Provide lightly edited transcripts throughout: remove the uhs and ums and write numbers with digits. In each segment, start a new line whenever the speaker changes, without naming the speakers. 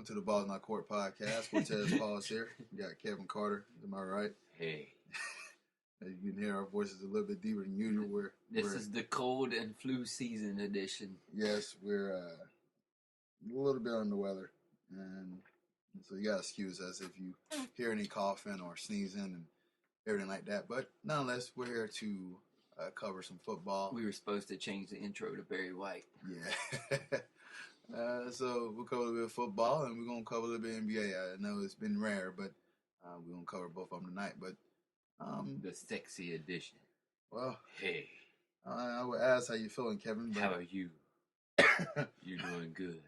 Welcome to the Balls Not Court Podcast. Cortez Paul's here. We got Kevin Carter. Am I right?
Hey.
You can hear our voices a little bit deeper than usual.
This is the cold and flu season edition.
Yes, we're a little bit under the weather. And so you got to excuse us if you hear any coughing or sneezing and everything like that. But nonetheless, we're here to cover some football.
We were supposed to change the intro to Barry White.
Yeah. So we'll cover a little bit of football and we're going to cover a little bit of NBA. I know it's been rare, but we're going to cover both of them tonight. But
the sexy edition.
Well,
hey.
I would ask how you feeling, Kevin. But
how are you? You're doing good.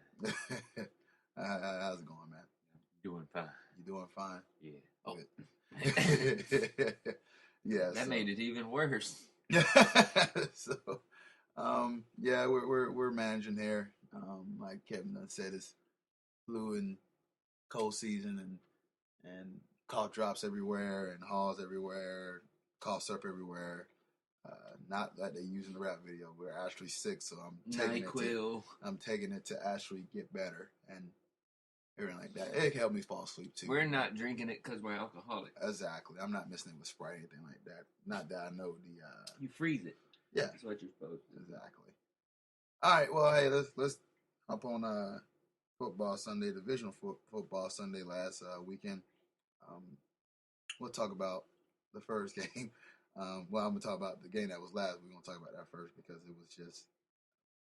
How's it going, man?
Doing fine.
You doing fine?
Yeah. Oh.
Yeah.
That made it even worse.
So, yeah, we're managing here. Like Kevin done said, it's flu and cold season and cough drops everywhere and halls everywhere, cough syrup everywhere. Not that they use in the rap video. We're actually sick, so I'm taking it to actually get better and everything like that. It can help me fall asleep too.
We're not drinking it because we're alcoholics.
Exactly. I'm not mixing it with Sprite or anything like that. Not that I know the.
You freeze it.
Yeah.
That's what you're supposed to.
Exactly. All right. Well, hey, let's hop on football Sunday, Divisional football Sunday last weekend. We'll talk about the first game. I'm going to talk about the game that was last. We're going to talk about that first because it was just,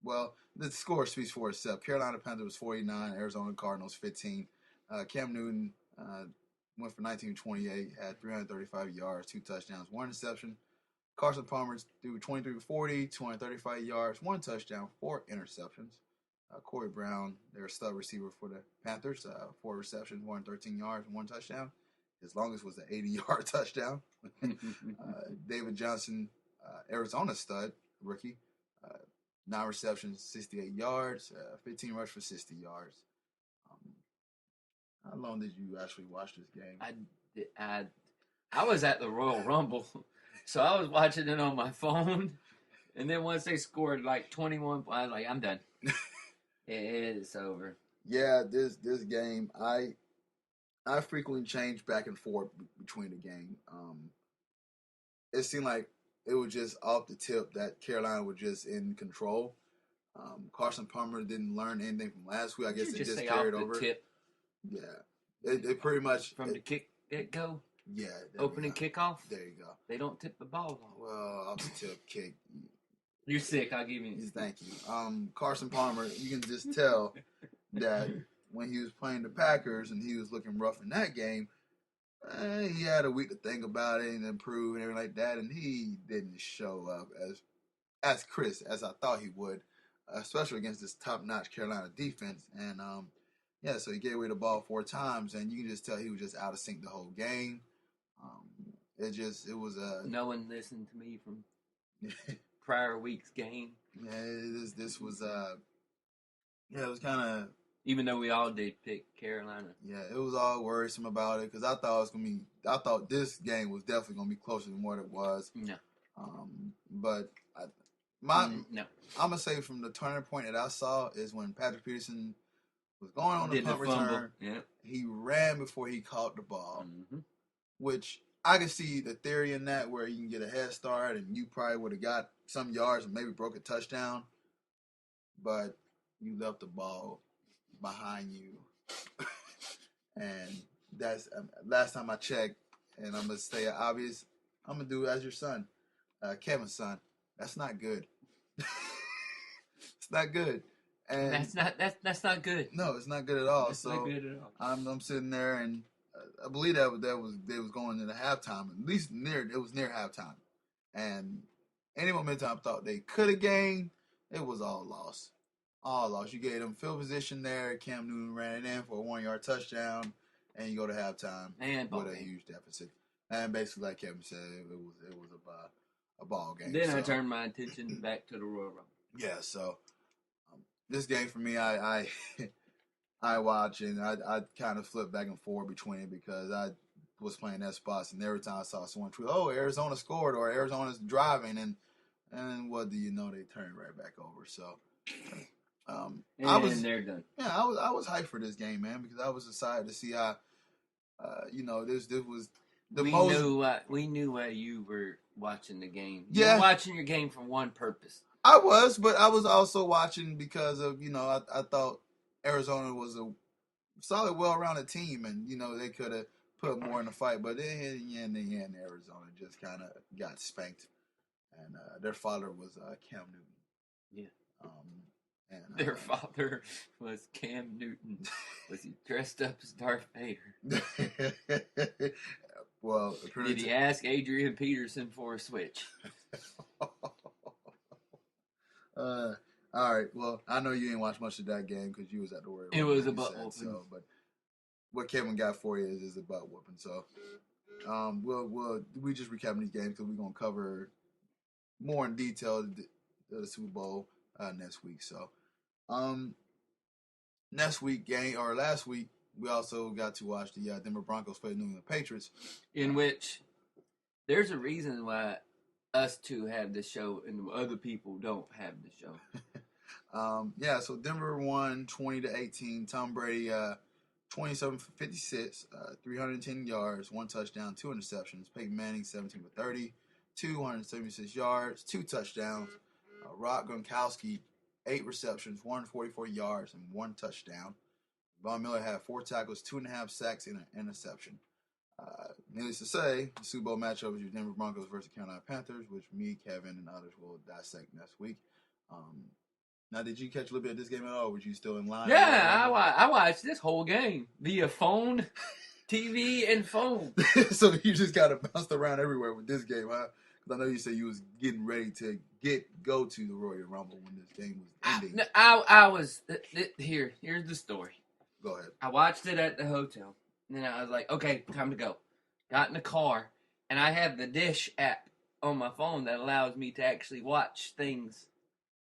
well, the score speaks for itself. Carolina Panthers 49, Arizona Cardinals 15. Cam Newton went for 19-28, had 335 yards, 2 touchdowns, 1 interception. Carson Palmer threw 23-40, 235 yards, 1 touchdown, 4 interceptions. Corey Brown, their stud receiver for the Panthers, 4 receptions, 113 yards, 1 touchdown. His longest was an 80-yard touchdown. David Johnson, Arizona stud, rookie, 9 receptions, 68 yards, 15 rush for 60 yards. How long did you actually watch this game?
I was at the Royal Rumble, so I was watching it on my phone. And then once they scored like 21, I was like, I'm done. It's over.
Yeah, this game, I frequently change back and forth between the game. It seemed like it was just off the tip that Carolina was just in control. Carson Palmer didn't learn anything from last week. I guess it just carried over.
Tip?
Yeah, it pretty much
from the kick go.
Yeah,
opening kickoff.
There you go.
They don't tip the ball off.
Well, off the tip kick.
You're sick. I'll give you.
Thank you. Carson Palmer, you can just tell that when he was playing the Packers and he was looking rough in that game, he had a week to think about it and improve and everything like that, and he didn't show up as crisp as I thought he would, especially against this top-notch Carolina defense. And yeah, so he gave away the ball 4 times, and you can just tell he was just out of sync the whole game. It was
no one listened to me from prior week's game.
Yeah, this was it was kind of.
Even though we all did pick Carolina.
Yeah, it was all worrisome about it because I thought this game was definitely gonna be closer than what it was.
No.
But I'm gonna say from the turning point that I saw is when Patrick Peterson was going on the punt return.
Yeah.
He ran before he caught the ball, which I can see the theory in that where you can get a head start and you probably would have got some yards and maybe broke a touchdown, but you left the ball behind you. And that's last time I checked, and I'm gonna say obvious, I'm gonna do it as your son, Kevin's son. That's not good. It's not good. And
that's not good.
No, it's not good at all.
It's not good at all.
I'm sitting there, and I believe they was going into halftime. At least it was near halftime, and any momentum I thought they could have gained, it was all lost. All lost. You gave them field position there. Cam Newton ran it in for a 1-yard touchdown, and you go to halftime with a huge deficit. And basically, like Kevin said, it was a ball game.
Then I turned my attention back to the Royal Rumble.
Yeah. So this game for me, I watch and I kind of flip back and forth between it because I was playing that spots, and every time I saw someone tweet, "Oh, Arizona scored," or "Arizona's driving," and what do you know? They turned right back over. So.
And they're done.
Yeah, I was hyped for this game, man, because I was excited to see how, this was the most.
We knew why you were watching the game.
Yeah.
You were watching your game for one purpose.
I was, but I was also watching because of, I thought Arizona was a solid, well-rounded team, and, they could have put more in the fight. But in the end, Arizona just kind of got spanked. And their father was Cam Newton.
Yeah.
And
their father was Cam Newton. Was he dressed up as Darth Vader?
Well,
did he ask Adrian Peterson for a switch?
All right. Well, I know you ain't watched much of that game because you was at the Warriors.
It was a butt whooping.
So, but what Kevin got for you is a butt whooping. So, we just recapping these games because we're gonna cover more in detail the Super Bowl next week. So, last week we also got to watch the Denver Broncos play the New England Patriots,
in which there's a reason why us two have the show and the other people don't have the show.
So Denver won 20-18. Tom Brady 27 for 56, 310 yards, 1 touchdown, 2 interceptions. Peyton Manning 17 for 30, 276 yards, 2 touchdowns. Rob Gronkowski 8 receptions, 144 yards, and 1 touchdown. Von Miller had 4 tackles, 2.5 sacks, and an interception. Needless to say, the Super Bowl matchup is your Denver Broncos versus the Carolina Panthers, which me, Kevin, and others will dissect next week. Now, did you catch a little bit of this game at all? Or were you still in line?
Yeah, I watched this whole game via phone, TV, and phone.
So you just got to bounce around everywhere with this game, huh? Because I know you said you was getting ready to go to the Royal Rumble when this game was ending.
I was here's the story.
Go ahead.
I watched it at the hotel. And then I was like, okay, time to go. Got in the car, and I have the Dish app on my phone that allows me to actually watch things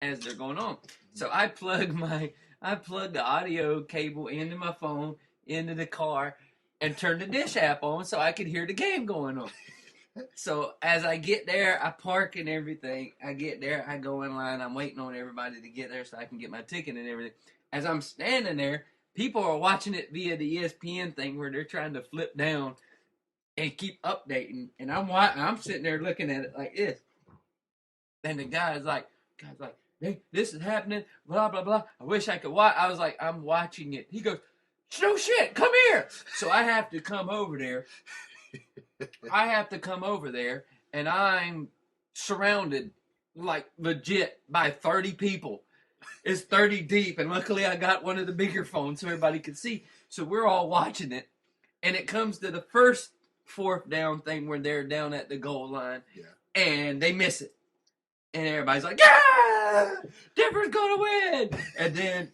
as they're going on. So I plug the audio cable into my phone, into the car, and turn the Dish app on so I could hear the game going on. So as I get there, I park and everything. I get there, I go in line. I'm waiting on everybody to get there so I can get my ticket and everything. As I'm standing there, people are watching it via the ESPN thing where they're trying to flip down and keep updating. And I'm sitting there looking at it like this. And the guy's like, hey, this is happening, blah, blah, blah. I wish I could watch. I was like, I'm watching it. He goes, no shit, come here. So I have to come over there. And I'm surrounded, like, legit by 30 people. It's 30 deep, and luckily I got one of the bigger phones so everybody could see. So we're all watching it, and it comes to the first 4th down thing where they're down at the goal line, and they miss it. And everybody's like, yeah, Denver's going to win. And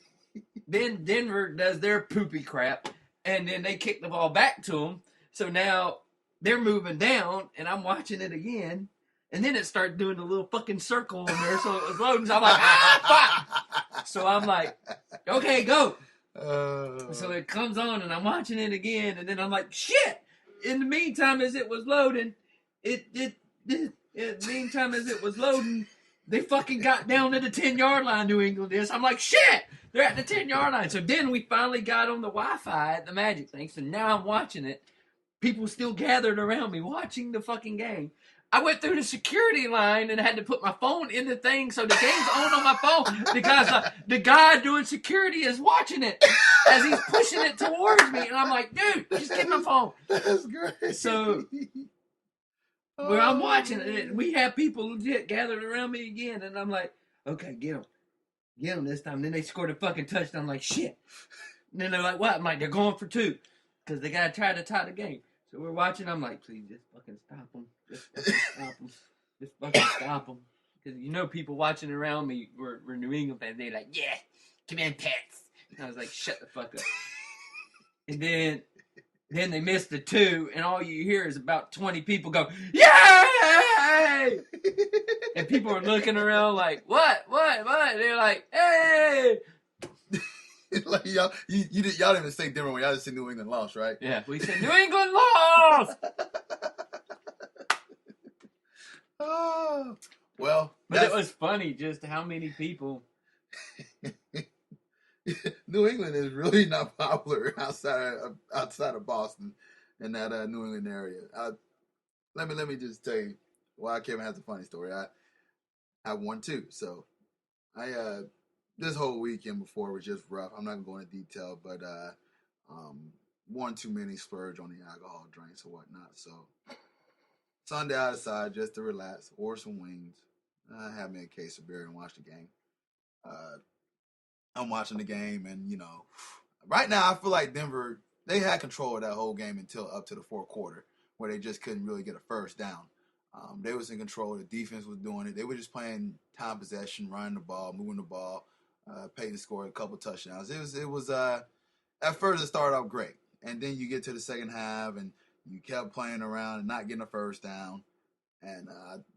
then Denver does their poopy crap, and then they kick the ball back to them. So now they're moving down, and I'm watching it again. And then it started doing a little fucking circle on there, so it was loading. So I'm like, fuck! So I'm like, okay, go. So it comes on, and I'm watching it again, and then I'm like, shit! In the meantime, as it was loading, they fucking got down to the 10-yard line, New England is. I'm like, shit! They're at the 10-yard line. So then we finally got on the Wi-Fi at the Magic thing, so now I'm watching it. People still gathered around me watching the fucking game. I went through the security line and had to put my phone in the thing so the game's on my phone because the guy doing security is watching it as he's pushing it towards me. And I'm like, dude, just get my phone.
That's great.
So when I'm watching it, we have people legit gathered around me again. And I'm like, okay, get him. Get him this time. And then they scored a fucking touchdown. I'm like, shit. And then they're like, what? I'm like, they're going for 2 because they got to try to tie the game. So we're watching. I'm like, please, just fucking stop them. Just fucking stop them. Just fucking stop them. Because people watching around me were New England fans. They're like, yeah, come in, Pats. And I was like, shut the fuck up. And then they missed the 2, and all you hear is about 20 people go, yay! And people are looking around like, what? They're like, hey!
Like y'all didn't even say Denver when y'all just said New England lost, right?
Yeah, we said New England lost.
Oh, well,
but it was funny just how many people
New England is really not popular outside of Boston in that New England area. Let me just tell you why Kevin has a funny story. I won too, so I this whole weekend before was just rough. I'm not gonna go into detail, but one too many splurge on the alcohol drinks or whatnot. So Sunday I decided just to relax, order some wings, have me a case of beer and watch the game. I'm watching the game, and right now I feel like Denver, they had control of that whole game until up to the fourth quarter, where they just couldn't really get a first down. They was in control. The defense was doing it. They were just playing time possession, running the ball, moving the ball. Peyton scored a couple touchdowns. It was at first it started off great, and then you get to the second half, and you kept playing around and not getting a first down, and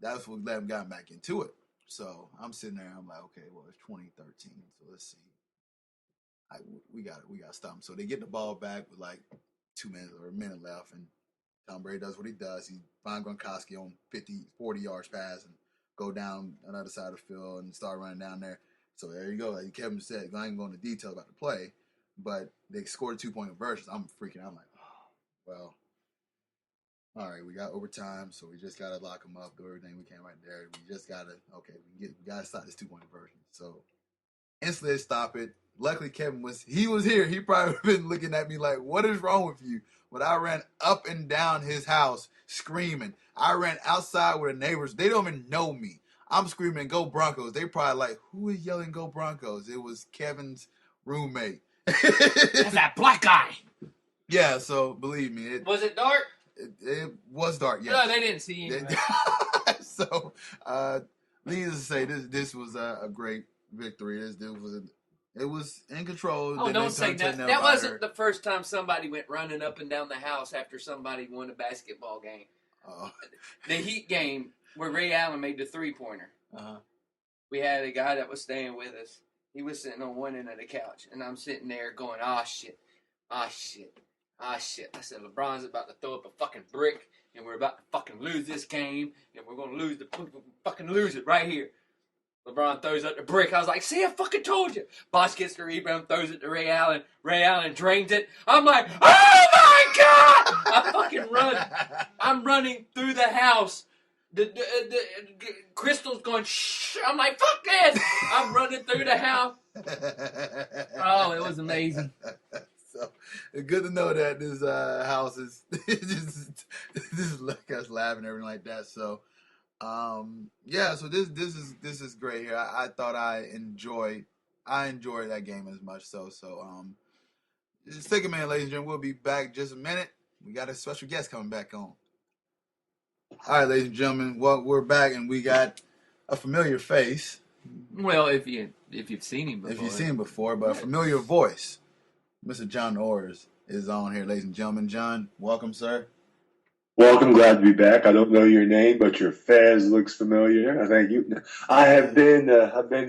that's what got them back into it. So I'm sitting there, I'm like, okay, well, it's 2013, so let's see. We got to stop them. So they get the ball back with like 2 minutes or a minute left, and Tom Brady does what he does. He finds Gronkowski on 40 yards pass and go down another side of the field and start running down there. So there you go. Like Kevin said, I ain't going into detail about the play, but they scored a 2-point conversion. I'm freaking out. I'm like, oh, well, all right, we got overtime, so we just got to lock them up, do everything we can right there. We just got to, we got to stop this 2-point conversion. So instantly they stop it. Luckily, Kevin was here. He probably would have been looking at me like, what is wrong with you? But I ran up and down his house screaming. I ran outside with the neighbors. They don't even know me. I'm screaming, go Broncos. They probably like, who is yelling, go Broncos? It was Kevin's roommate.
That's that black guy.
Yeah, so believe me.
Was it dark?
It was dark, yes.
No, they didn't see you.
So, needless to say, this was a great victory. It was in control.
Oh, don't say that. That wasn't the first time somebody went running up and down the house after somebody won a basketball game. The Heat game where Ray Allen made the three-pointer. We had a guy that was staying with us. He was sitting on one end of the couch, and I'm sitting there going, oh, shit. I said, LeBron's about to throw up a fucking brick, and we're about to fucking lose this game, and we're going to lose it right here. LeBron throws up the brick. I was like, see, I fucking told you. Boss gets the rebound, throws it to Ray Allen. Ray Allen drains it. I'm like, oh, my God! I fucking run. I'm running through the house. The Crystal's going, shh. I'm like, fuck this. I'm running through the house. Oh, it was amazing.
So, it's good to know that this house is just like us laughing and everything like that. So, yeah, so this is great here. I thought I enjoyed that game as much. So just take a minute, ladies and gentlemen. We'll be back in just a minute. We got a special guest coming back on. All right, ladies and gentlemen, well, we're back and we got a familiar face.
Well, if you've seen him before.
If you've seen him before, but a familiar voice. Mr. John Orrs is on here, ladies and gentlemen. John, welcome, sir.
Welcome, glad to be back. I don't know your name, but your fez looks familiar. Thank you. I have been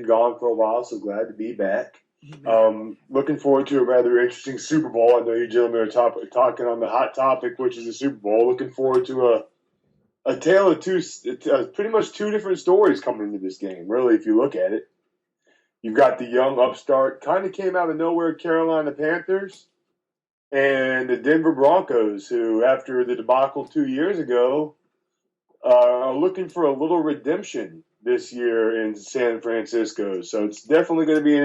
gone for a while, so glad to be back. Looking forward to a rather interesting Super Bowl. I know you gentlemen are talking on the hot topic, which is the Super Bowl. Looking forward to a tale of pretty much two different stories coming into this game, really, if you look at it. You've got the young upstart, kind of came out of nowhere, Carolina Panthers, and the Denver Broncos, who, after the debacle 2 years ago, are looking for a little redemption this year in San Francisco. So it's definitely going to be an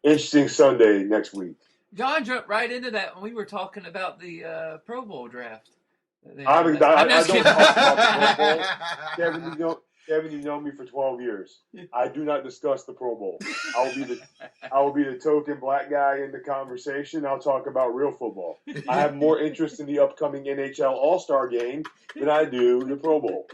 interesting Sunday next week.
John jumped right into that when we were talking about the Pro Bowl draft.
I don't talk about the Pro Bowl. Kevin, you know me for 12 years. I do not discuss the Pro Bowl. I will be the token black guy in the conversation. I'll talk about real football. I have more interest in the upcoming NHL All-Star game than I do the Pro Bowl.